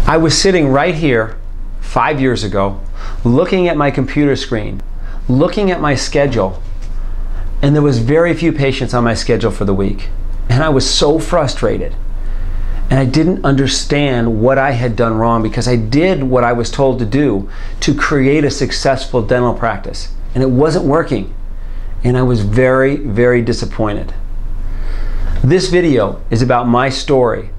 I was sitting right here 5 years ago, looking at my computer screen, looking at my schedule, and there was very few patients on my schedule for the week. And I was so frustrated. And I didn't understand what I had done wrong because I did what I was told to do to create a successful dental practice. And it wasn't working. And I was very, very disappointed. This video is about my story.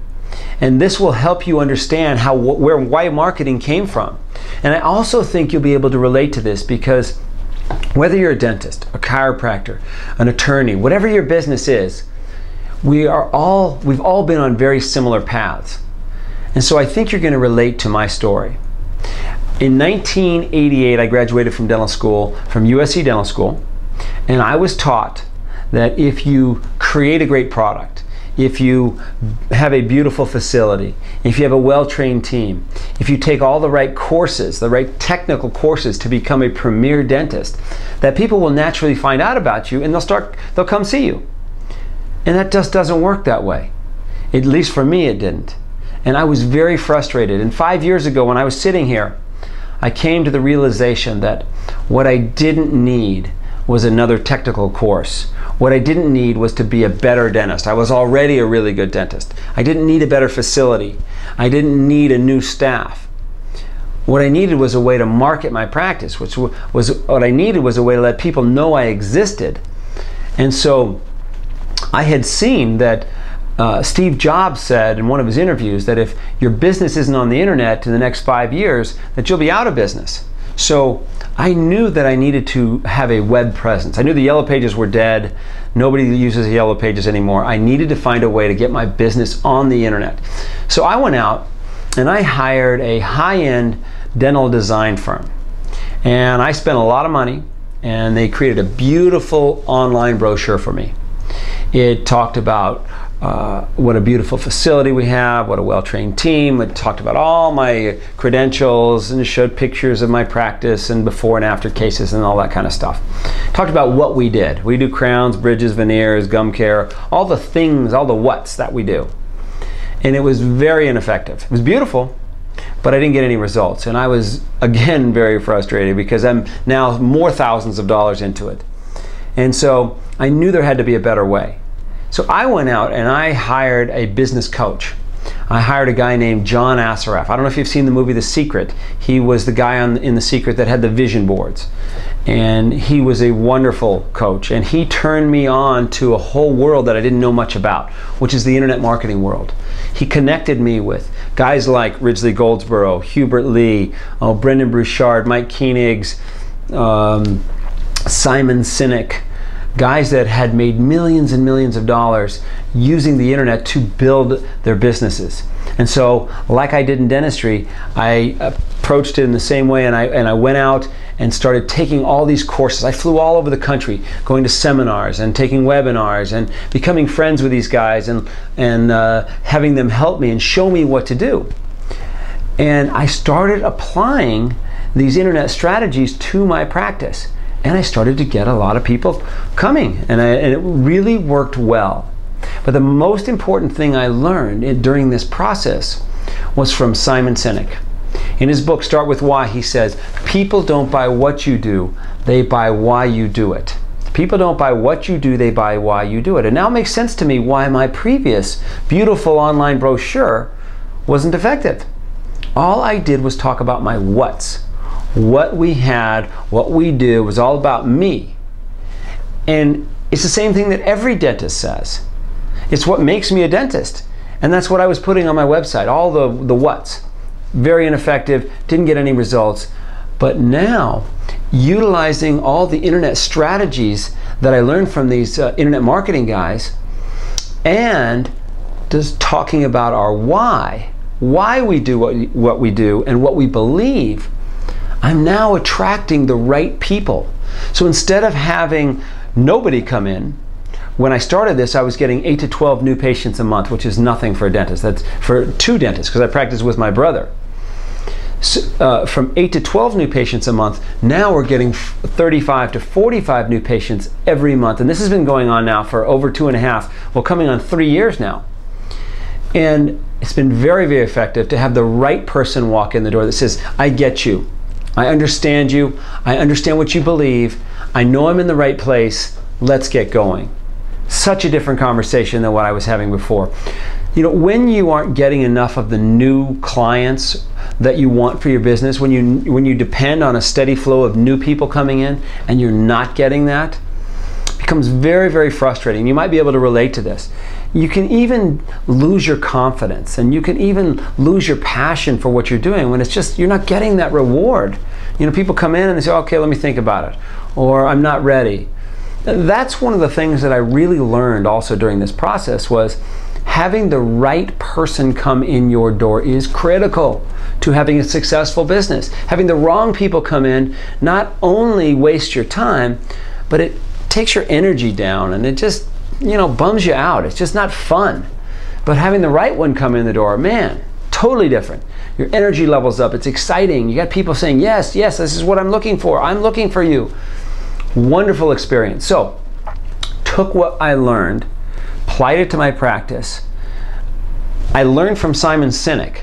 And this will help you understand why marketing came from. And I also think you'll be able to relate to this because whether you're a dentist, a chiropractor, an attorney, whatever your business is, we've all been on very similar paths. And so I think you're going to relate to my story. In 1988, I graduated from dental school, from USC Dental School, and I was taught that if you create a great product, if you have a beautiful facility, if you have a well-trained team, if you take all the right courses, the right technical courses to become a premier dentist, that people will naturally find out about you and they'll come see you. And that just doesn't work that way. At least for me, it didn't. And I was very frustrated. And 5 years ago, when I was sitting here, I came to the realization that what I didn't need was another technical course. What I didn't need was to be a better dentist. I was already a really good dentist. I didn't need a better facility. I didn't need a new staff. What I needed was a way to market my practice, what I needed was a way to let people know I existed. And so I had seen that Steve Jobs said in one of his interviews that if your business isn't on the internet in the next 5 years, that you'll be out of business. So I knew that I needed to have a web presence. I knew the Yellow Pages were dead. Nobody uses the Yellow Pages anymore. I needed to find a way to get my business on the internet. So I went out and I hired a high-end dental design firm. And I spent a lot of money and they created a beautiful online brochure for me. It talked about what a beautiful facility we have, what a well-trained team. It talked about all my credentials and it showed pictures of my practice and before and after cases and all that kind of stuff. Talked about what we did. We do crowns, bridges, veneers, gum care, all the things, all the whats that we do. And it was very ineffective. It was beautiful, but I didn't get any results. And I was, again, very frustrated because I'm now more thousands of dollars into it. And so I knew there had to be a better way. So I went out and I hired a business coach. I hired a guy named John Assaraf. I don't know if you've seen the movie The Secret. He was the guy in The Secret that had the vision boards. And he was a wonderful coach. And he turned me on to a whole world that I didn't know much about, which is the internet marketing world. He connected me with guys like Ridgely Goldsboro, Hubert Lee, Brendan Burchard, Mike Koenigs, Simon Sinek, guys that had made millions and millions of dollars using the internet to build their businesses. And so, like I did in dentistry, I approached it in the same way, and I went out and started taking all these courses. I flew all over the country, going to seminars and taking webinars and becoming friends with these guys and having them help me and show me what to do. And I started applying these internet strategies to my practice. And I started to get a lot of people coming, and it really worked well. But the most important thing I learned during this process was from Simon Sinek. In his book, Start With Why, he says, people don't buy what you do, they buy why you do it. People don't buy what you do, they buy why you do it. And now it makes sense to me why my previous beautiful online brochure wasn't effective. All I did was talk about my whats. What we had, what we do, was all about me. And it's the same thing that every dentist says. It's what makes me a dentist. And that's what I was putting on my website, all the whats. Very ineffective, didn't get any results. But now, utilizing all the internet strategies that I learned from these internet marketing guys, and just talking about our why we do what we do and what we believe, I'm now attracting the right people. So instead of having nobody come in, when I started this, I was getting 8 to 12 new patients a month, which is nothing for a dentist. That's for 2 dentists, because I practice with my brother. So, from 8 to 12 new patients a month, now we're getting 35 to 45 new patients every month. And this has been going on now for over 2.5, well, coming on 3 years now. And it's been very, very effective to have the right person walk in the door that says, I get you. I understand you. I understand what you believe. I know I'm in the right place. Let's get going. Such a different conversation than what I was having before. You know, when you aren't getting enough of the new clients that you want for your business, when you depend on a steady flow of new people coming in and you're not getting that, it becomes very, very frustrating. You might be able to relate to this. You can even lose your confidence, and you can even lose your passion for what you're doing when it's just you're not getting that reward. You know, people come in and they say, okay, let me think about it, or I'm not ready. That's one of the things that I really learned also during this process was having the right person come in your door is critical to having a successful business. Having the wrong people come in not only wastes your time, but it takes your energy down, and it just, you know, bums you out. It's just not fun. But having the right one come in the door, man, totally different. Your energy levels up. It's exciting. You got people saying, yes, yes, this is what I'm looking for. I'm looking for you. Wonderful experience. So, took what I learned, applied it to my practice. I learned from Simon Sinek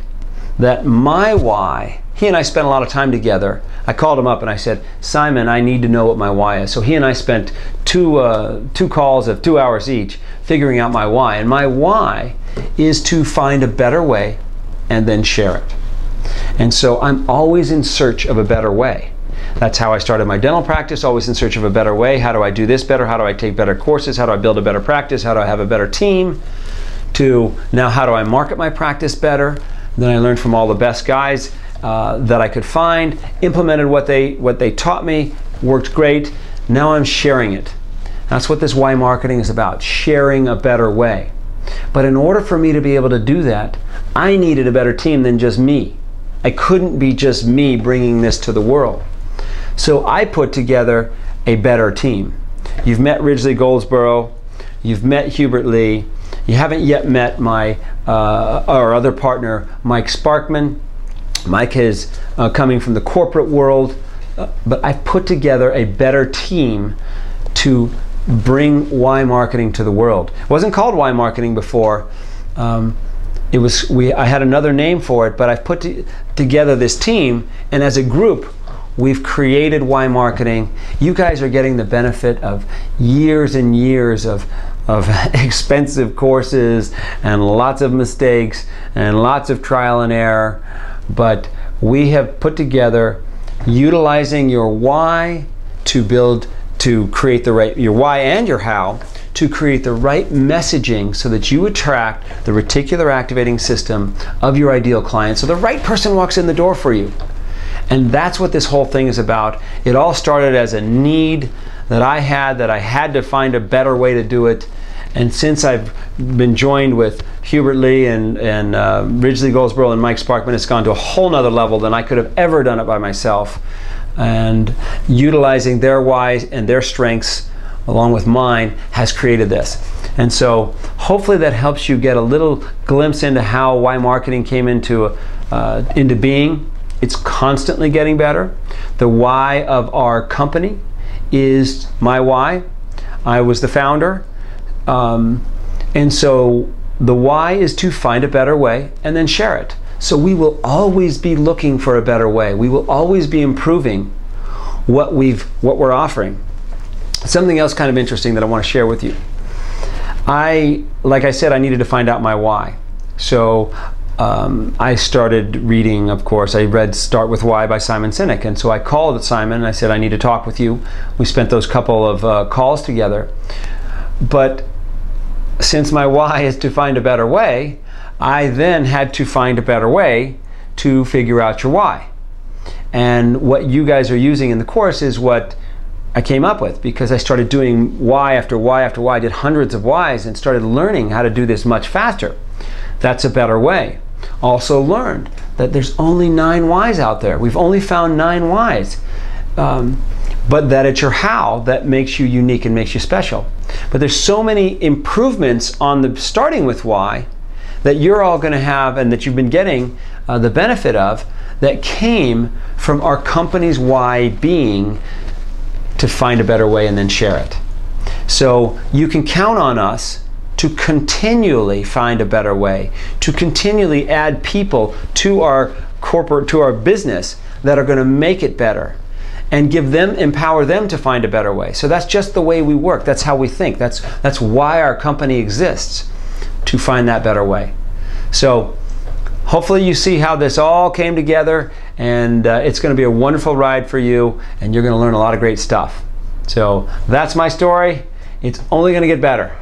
that my why, he and I spent a lot of time together. I called him up and I said, Simon, I need to know what my why is. So he and I spent two calls of 2 hours each figuring out my why. And my why is to find a better way and then share it. And so I'm always in search of a better way. That's how I started my dental practice, always in search of a better way. How do I do this better? How do I take better courses? How do I build a better practice? How do I have a better team? To now, how do I market my practice better? Then I learned from all the best guys that I could find, implemented what they taught me, worked great. Now I'm sharing it. That's what this why marketing is about, sharing a better way. But in order for me to be able to do that, I needed a better team than just me. I couldn't be just me bringing this to the world. So I put together a better team. You've met Ridgely Goldsboro, you've met Hubert Lee, you haven't yet met my our other partner, Mike Sparkman. Mike is coming from the corporate world, but I've put together a better team to bring why marketing to the world. It wasn't called why marketing before. I had another name for it, but I've put together this team, and as a group, we've created why marketing. You guys are getting the benefit of years and years of expensive courses and lots of mistakes and lots of trial and error. But we have put together utilizing your why to create the right, your why and your how, to create the right messaging so that you attract the reticular activating system of your ideal client so the right person walks in the door for you. And that's what this whole thing is about. It all started as a need that I had to find a better way to do it. And since I've been joined with Hubert Lee and Ridgely Goldsboro and Mike Sparkman, it's gone to a whole nother level than I could have ever done it by myself. And utilizing their whys and their strengths along with mine has created this. And so hopefully that helps you get a little glimpse into how why marketing came into being. It's constantly getting better. The why of our company is my why. I was the founder. And so the why is to find a better way and then share it. So we will always be looking for a better way. We will always be improving what we're offering. Something else kind of interesting that I want to share with you. Like I said, I needed to find out my why. So I started reading, of course. I read Start With Why by Simon Sinek. And so I called Simon and I said, I need to talk with you. We spent those couple of calls together. But since my why is to find a better way, I then had to find a better way to figure out your why. And what you guys are using in the course is what I came up with, because I started doing why after why after why. I did hundreds of whys and started learning how to do this much faster. That's a better way. Also learned that there's only 9 whys out there. We've only found 9 whys. But that it's your how that makes you unique and makes you special. But there's so many improvements on the starting with why that you're all going to have and that you've been getting the benefit of that came from our company's why being to find a better way and then share it. So you can count on us to continually find a better way, to continually add people to our corporate, to our business that are going to make it better, and empower them to find a better way. So that's just the way we work. That's how we think. That's why our company exists, to find that better way. So hopefully you see how this all came together, and it's going to be a wonderful ride for you, and you're going to learn a lot of great stuff. So that's my story. It's only going to get better.